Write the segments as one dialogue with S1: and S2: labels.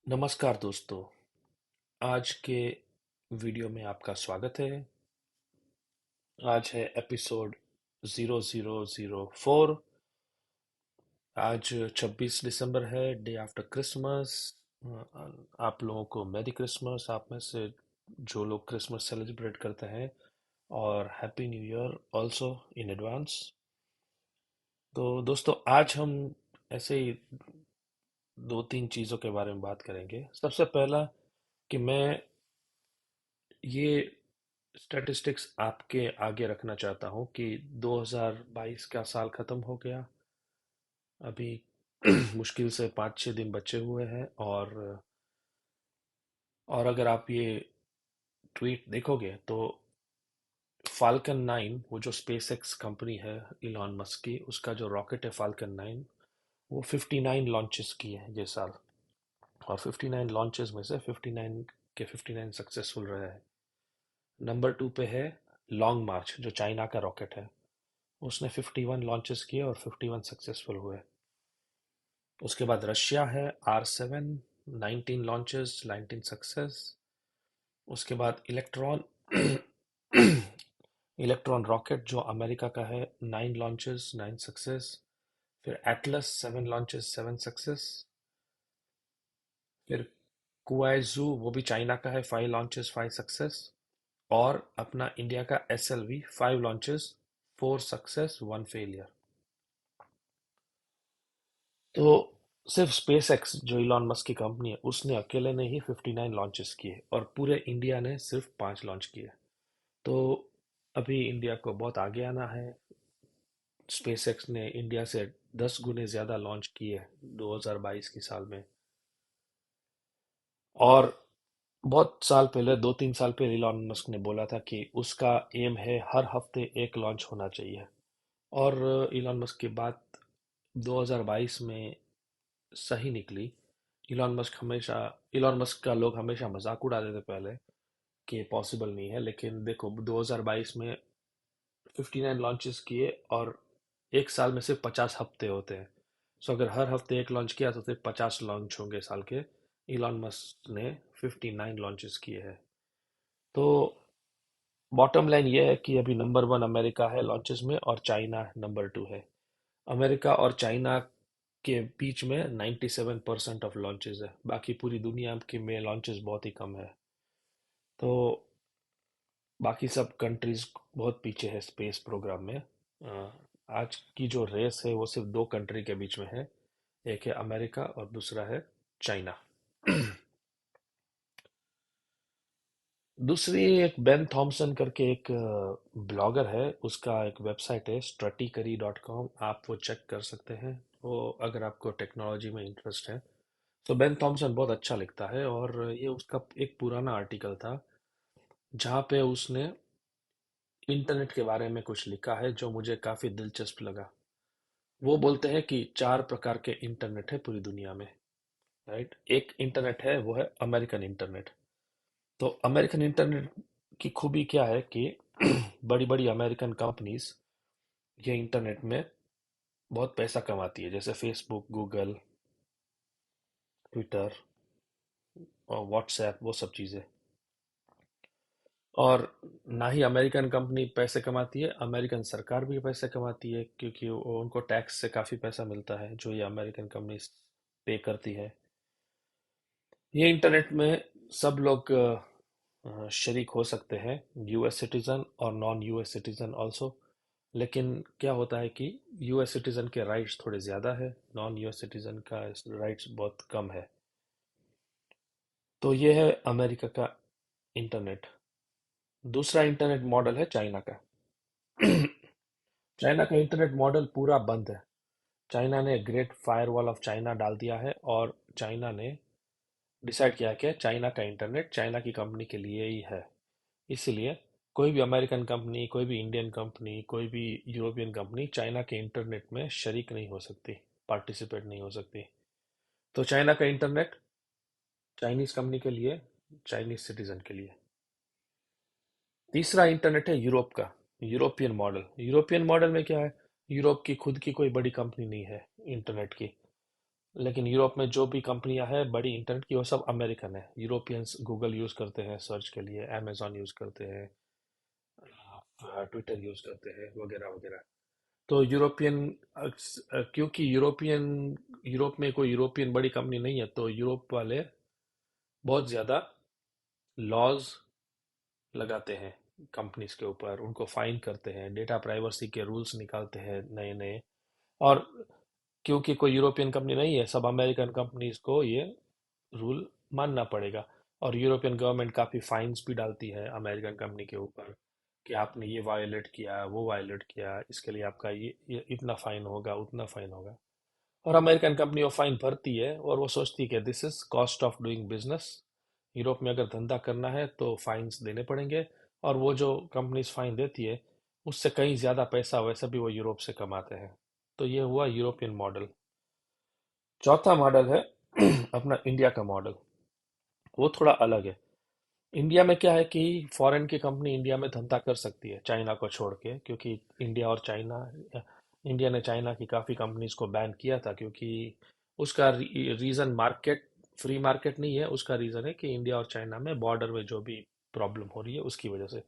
S1: नमस्कार दोस्तों। आज के वीडियो में आपका स्वागत है। आज है एपिसोड 0004। आज 26 दिसंबर है, डे आफ्टर क्रिसमस। आप लोगों को मैरी क्रिसमस। आप में से जो लोग क्रिसमस सेलिब्रेट करते हैं, और happy new year also in advance. तो दोस्तों, आज हम ऐसे ही दो तीन चीज़ों के बारे में बात करेंगे। सबसे पहला कि मैं ये स्टैटिस्टिक्स आपके आगे रखना चाहता हूँ कि 2022 का साल खत्म हो गया। अभी मुश्किल से 5-6 दिन बचे हुए हैं। और अगर आप ये ट्वीट देखोगे तो फाल्कन 9, वो जो स्पेस एक्स कंपनी है इलॉन मस्क की, उसका जो रॉकेट है फाल्कन 9, वो 59 लॉन्चेस किए हैं ये साल। और 59 लॉन्चेस में से 59 के 59 सक्सेसफुल रहे हैं। नंबर 2 पे है लॉन्ग मार्च, जो चाइना का रॉकेट है। उसने 51 लॉन्चेस किए और 51 सक्सेसफुल हुए। उसके बाद रशिया है, R7, 19 लॉन्चेस, 19 सक्सेस। उसके बाद इलेक्ट्रॉन इलेक्ट्रॉन रॉकेट जो अमेरिका का है, 9 लॉन्चेस, 9 सक्सेस। फिर एटलस, 7 लॉन्चेस, 7 सक्सेस। फिर कुआइजू, वो भी चाइना का है, 5 लॉन्चेस, 5 सक्सेस। और अपना इंडिया का SLV, 5 लॉन्चेस, 4 सक्सेस, 1 फेलियर। तो सिर्फ स्पेस एक्स जो इलॉन मस्क की कंपनी है, उसने अकेले ने ही 59 लॉन्चेस किए, और पूरे इंडिया ने सिर्फ 5 लॉन्च किए। तो अभी इंडिया को बहुत आगे आना है। स्पेस एक्स ने इंडिया से 10 गुने ज्यादा लॉन्च किए 2022 की साल में। और बहुत साल पहले, 2-3 साल पहले, इलॉन मस्क ने बोला था कि उसका एम है हर हफ्ते एक लॉन्च होना चाहिए। और इलॉन मस्क की बात 2022 में सही निकली। इलॉन मस्क का लोग हमेशा मजाक उड़ाते थे पहले कि पॉसिबल नहीं है, लेकिन देखो 2022 में 59 लॉन्चेस किए, और एक साल में सिर्फ 50 हफ्ते होते हैं। सो अगर हर हफ्ते एक लॉन्च किया तो सिर्फ 50 लॉन्च होंगे साल के। इलॉन मस्क ने 59 लॉन्चेस किए हैं। तो बॉटम लाइन ये है कि अभी नंबर 1 अमेरिका है लॉन्चेस में, और चाइना नंबर 2 है। अमेरिका और चाइना के बीच में 97% ऑफ लॉन्चेस है। बाकी पूरी दुनिया की में लॉन्चेस बहुत ही कम है। तो बाकी सब कंट्रीज बहुत पीछे है स्पेस प्रोग्राम में। आज की जो रेस है वो सिर्फ दो कंट्री के बीच में है। एक है अमेरिका और दूसरा है चाइना। दूसरी एक बेन थॉमसन करके एक ब्लॉगर है, उसका एक वेबसाइट है stratechery.com। आप वो चेक कर सकते हैं, वो अगर आपको टेक्नोलॉजी में इंटरेस्ट है। तो बेन थॉमसन बहुत अच्छा लिखता है, और ये उसका एक पुराना आर्टिकल था जहाँ पे उसने इंटरनेट के बारे में कुछ लिखा है जो मुझे काफी दिलचस्प लगा। वो बोलते हैं कि 4 प्रकार के इंटरनेट है पूरी दुनिया में। राइट, एक इंटरनेट है, वो है अमेरिकन इंटरनेट। तो अमेरिकन इंटरनेट की खूबी क्या है कि बड़ी बड़ी अमेरिकन कंपनीज ये इंटरनेट में बहुत पैसा कमाती है, जैसे फेसबुक, गूगल, ट्विटर और व्हाट्सएप, वो सब चीजें। और ना ही अमेरिकन कंपनी पैसे कमाती है, अमेरिकन सरकार भी पैसे कमाती है, क्योंकि उनको टैक्स से काफी पैसा मिलता है जो ये अमेरिकन कंपनी पे करती है। ये इंटरनेट में सब लोग शरीक हो सकते हैं, US सिटीजन और नॉन US सिटीजन ऑल्सो। लेकिन क्या होता है कि US सिटीजन के राइट्स थोड़े ज़्यादा है, नॉन US सिटीजन का राइट्स बहुत कम है। तो ये है अमेरिका का इंटरनेट। दूसरा इंटरनेट मॉडल है चाइना का। चाइना का इंटरनेट मॉडल पूरा बंद है। चाइना ने ग्रेट फायरवॉल ऑफ चाइना डाल दिया है, और चाइना ने डिसाइड किया कि चाइना का इंटरनेट चाइना की कंपनी के लिए ही है। इसीलिए कोई भी अमेरिकन कंपनी, कोई भी इंडियन कंपनी, कोई भी यूरोपियन कंपनी चाइना के इंटरनेट में शरीक नहीं हो सकती, पार्टिसिपेट नहीं हो सकती। तो चाइना का इंटरनेट चाइनीज कंपनी के लिए, चाइनीज सिटीजन के लिए। तीसरा इंटरनेट है यूरोप का, यूरोपियन मॉडल। यूरोपियन मॉडल में क्या है, यूरोप की खुद की कोई बड़ी कंपनी नहीं है इंटरनेट की। लेकिन यूरोप में जो भी कंपनियां हैं बड़ी इंटरनेट की वो सब अमेरिकन है। यूरोपियंस गूगल यूज करते हैं सर्च के लिए, अमेजोन यूज करते हैं, ट्विटर यूज करते हैं, वगैरह वगैरह। तो यूरोपियन, क्योंकि यूरोप में कोई यूरोपियन बड़ी कंपनी नहीं है, तो यूरोप वाले बहुत ज्यादा लॉज लगाते हैं कंपनीज के ऊपर, उनको फाइन करते हैं, डेटा प्राइवेसी के रूल्स निकालते हैं नए नए। और क्योंकि कोई यूरोपियन कंपनी नहीं है, सब अमेरिकन कंपनीज को ये रूल मानना पड़ेगा। और यूरोपियन गवर्नमेंट काफी फाइन्स भी डालती है अमेरिकन कंपनी के ऊपर कि आपने ये वायलेट किया, वो वायलेट किया, इसके लिए आपका ये इतना फाइन होगा, उतना फाइन होगा। और अमेरिकन कंपनी वो फाइन भरती है और वो सोचती है कि this is cost of doing business. Europe में अगर धंधा करना है तो फाइन्स देने पड़ेंगे। और वो जो कंपनीज फाइन देती है उससे कहीं ज्यादा पैसा वैसे भी वो यूरोप से कमाते हैं। तो ये हुआ यूरोपियन मॉडल। चौथा मॉडल है अपना इंडिया का मॉडल। वो थोड़ा अलग है। इंडिया में क्या है कि फॉरेन की कंपनी इंडिया में धंधा कर सकती है चाइना को छोड़ के, क्योंकि इंडिया और चाइना इंडिया ने चाइना की काफ़ी कंपनीज को बैन किया था, क्योंकि उसका रीज़न मार्केट, फ्री मार्केट नहीं है। उसका रीज़न है कि इंडिया और चाइना में बॉर्डर में जो भी प्रॉब्लम हो रही है उसकी वजह से।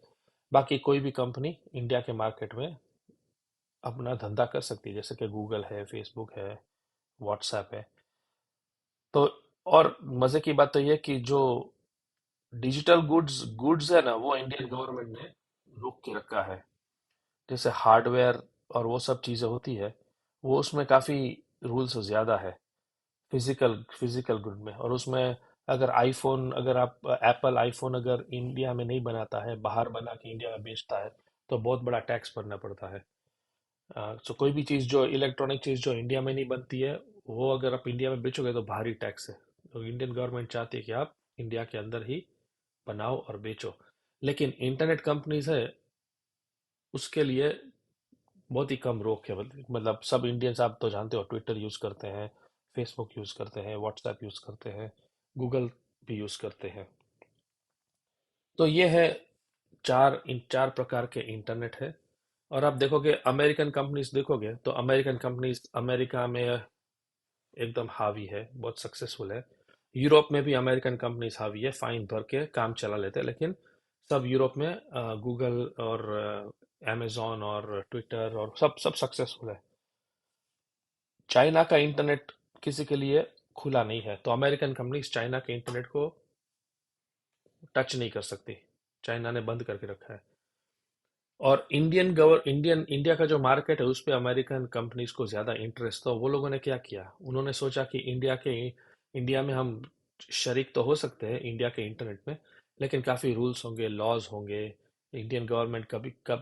S1: बाकी कोई भी कंपनी इंडिया के मार्केट में अपना धंधा कर सकती है, जैसे कि गूगल है, फेसबुक है, व्हाट्सएप है। तो और मज़े की बात तो ये है कि जो डिजिटल गुड्स गुड्स है ना, वो इंडियन गवर्नमेंट ने रोक के रखा है। जैसे हार्डवेयर और वो सब चीजें होती है, वो उसमें काफी रूल्स ज्यादा है फिजिकल गुड में। और उसमें अगर आईफोन, अगर आप एप्पल आईफोन अगर इंडिया में नहीं बनाता है, बाहर बना के इंडिया में बेचता है, तो बहुत बड़ा टैक्स भरना पड़ता है। तो कोई भी चीज जो इलेक्ट्रॉनिक चीज जो इंडिया में नहीं बनती है, वो अगर आप इंडिया में बेचोगे तो भारी टैक्स है। तो इंडियन गवर्नमेंट चाहती है कि आप इंडिया के अंदर ही बनाओ और बेचो। लेकिन इंटरनेट कंपनीज है, उसके लिए बहुत ही कम रोक है। मतलब सब इंडियंस, आप तो जानते हो, ट्विटर यूज करते हैं, फेसबुक यूज करते हैं, व्हाट्सएप यूज करते हैं, गूगल भी यूज करते हैं। तो ये है इन चार प्रकार के इंटरनेट है। और आप देखोगे अमेरिकन कंपनीज, देखोगे तो अमेरिकन कंपनीज अमेरिका में एकदम हावी है, बहुत सक्सेसफुल है। यूरोप में भी अमेरिकन कंपनीज हावी है, फाइन भर के काम चला लेते हैं। लेकिन सब यूरोप में गूगल और अमेजोन और ट्विटर और सब सब सक्सेसफुल है। चाइना का इंटरनेट किसी के लिए खुला नहीं है, तो अमेरिकन कंपनीज चाइना के इंटरनेट को टच नहीं कर सकती। चाइना ने बंद करके रखा है। और इंडिया का जो मार्केट है उस पे अमेरिकन कंपनीज को ज्यादा इंटरेस्ट, तो वो लोगों ने क्या किया, उन्होंने सोचा कि इंडिया में हम शरीक तो हो सकते हैं इंडिया के इंटरनेट में, लेकिन काफी रूल्स होंगे, लॉज होंगे। इंडियन गवर्नमेंट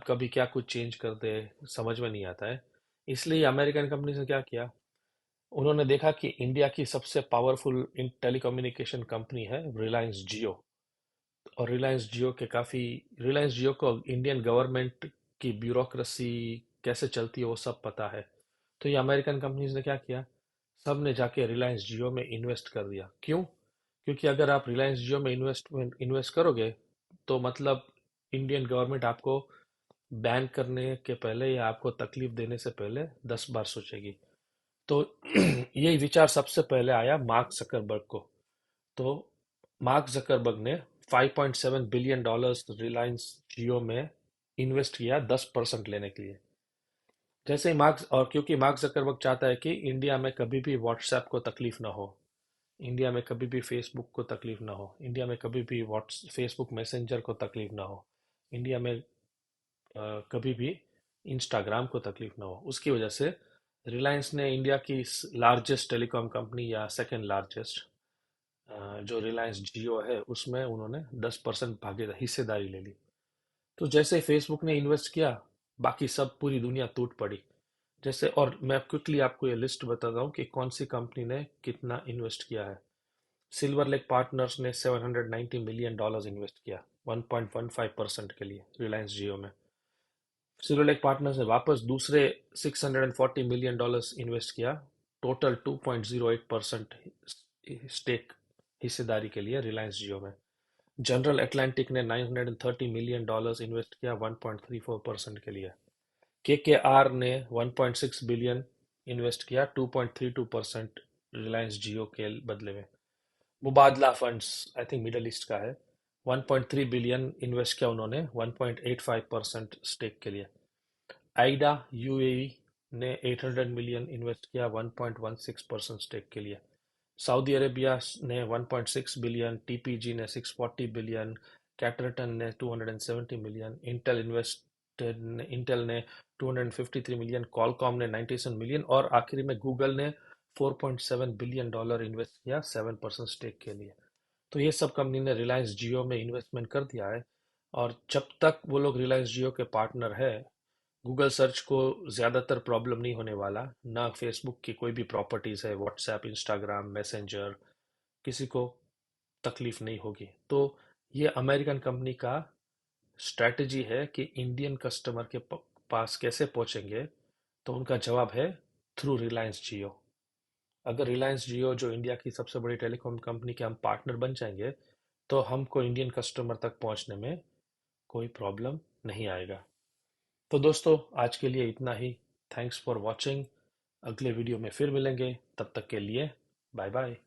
S1: कभी क्या कुछ चेंज कर दे, समझ में नहीं आता है। इसलिए अमेरिकन कंपनीज ने क्या किया, उन्होंने देखा कि इंडिया की सबसे पावरफुल टेलीकम्युनिकेशन कंपनी है रिलायंस जियो। और रिलायंस जियो को इंडियन गवर्नमेंट की ब्यूरोक्रेसी कैसे चलती है वो सब पता है। तो ये अमेरिकन कंपनीज ने क्या किया, सब ने जाके रिलायंस जियो में इन्वेस्ट कर दिया। क्यों? क्योंकि अगर आप रिलायंस जियो में इन्वेस्ट करोगे, तो मतलब इंडियन गवर्नमेंट आपको बैन करने के पहले या आपको तकलीफ देने से पहले 10 बार सोचेगी। तो यही विचार सबसे पहले आया मार्क जकरबर्ग को। तो मार्क जकरबर्ग ने 5.7 बिलियन डॉलर्स रिलायंस जियो में इन्वेस्ट किया 10% लेने के लिए। जैसे ही क्योंकि मार्क जकरबर्ग चाहता है कि इंडिया में कभी भी व्हाट्सएप को तकलीफ ना हो, इंडिया में कभी भी फेसबुक को तकलीफ ना हो, इंडिया में कभी भी व्हाट्स फेसबुक मैसेंजर को तकलीफ ना हो, इंडिया में कभी भी इंस्टाग्राम को तकलीफ ना हो। उसकी वजह से रिलायंस ने इंडिया की लार्जेस्ट टेलीकॉम कंपनी या सेकंड लार्जेस्ट, जो रिलायंस जियो है, उसमें उन्होंने 10% भागीदार हिस्सेदारी ले ली। तो जैसे फेसबुक ने इन्वेस्ट किया, बाकी सब पूरी दुनिया टूट पड़ी। जैसे, और मैं क्विकली आपको ये लिस्ट बताता हूँ कि कौन सी कंपनी ने कितना इन्वेस्ट किया है। सिल्वर लेक पार्टनर्स ने $790 मिलियन इन्वेस्ट किया 1.15% के लिए रिलायंस जियो में। सिल्वर लेक पार्टनर्स ने वापस दूसरे $640 मिलियन इन्वेस्ट किया, टोटल 2.08% स्टेक हिस्सेदारी के लिए रिलायंस जियो में। जनरल अटलांटिक ने $930 मिलियन इन्वेस्ट किया 1.34% के लिए। के आर ने 1.6 बिलियन इन्वेस्ट किया 2.32% रिलायंस जियो के बदले में। Mubadala funds, I think Middle East का है, 1.3 बिलियन इन्वेस्ट किया उन्होंने 1.85% स्टेक के लिए। आइडा यूएई ने 800 मिलियन इन्वेस्ट किया 1.16% स्टेक के लिए। सऊदी अरेबिया ने 1.6 बिलियन, टीपीजी ने 640 बिलियन, कैटरटन ने 270 मिलियन, इंटेल ने 253 मिलियन, कॉलकॉम ने 97 मिलियन और आखिरी में गूगल ने 4.7 बिलियन डॉलर इन्वेस्ट किया 7% स्टेक के लिए। तो ये सब कंपनी ने रिलायंस जियो में इन्वेस्टमेंट कर दिया है। और जब तक वो लोग रिलायंस जियो के पार्टनर है, गूगल सर्च को ज़्यादातर प्रॉब्लम नहीं होने वाला। ना फेसबुक की कोई भी प्रॉपर्टीज़ है, व्हाट्सएप, इंस्टाग्राम, मैसेंजर, किसी को तकलीफ नहीं होगी। तो ये अमेरिकन कंपनी का स्ट्रैटेजी है कि इंडियन कस्टमर के पास कैसे पहुंचेंगे। तो उनका जवाब है थ्रू रिलायंस जियो। अगर रिलायंस जियो जो इंडिया की सबसे बड़ी टेलीकॉम कंपनी के हम पार्टनर बन जाएंगे, तो हमको इंडियन कस्टमर तक पहुंचने में कोई प्रॉब्लम नहीं आएगा। तो दोस्तों, आज के लिए इतना ही। Thanks for watching. अगले वीडियो में फिर मिलेंगे, तब तक के लिए बाय बाय।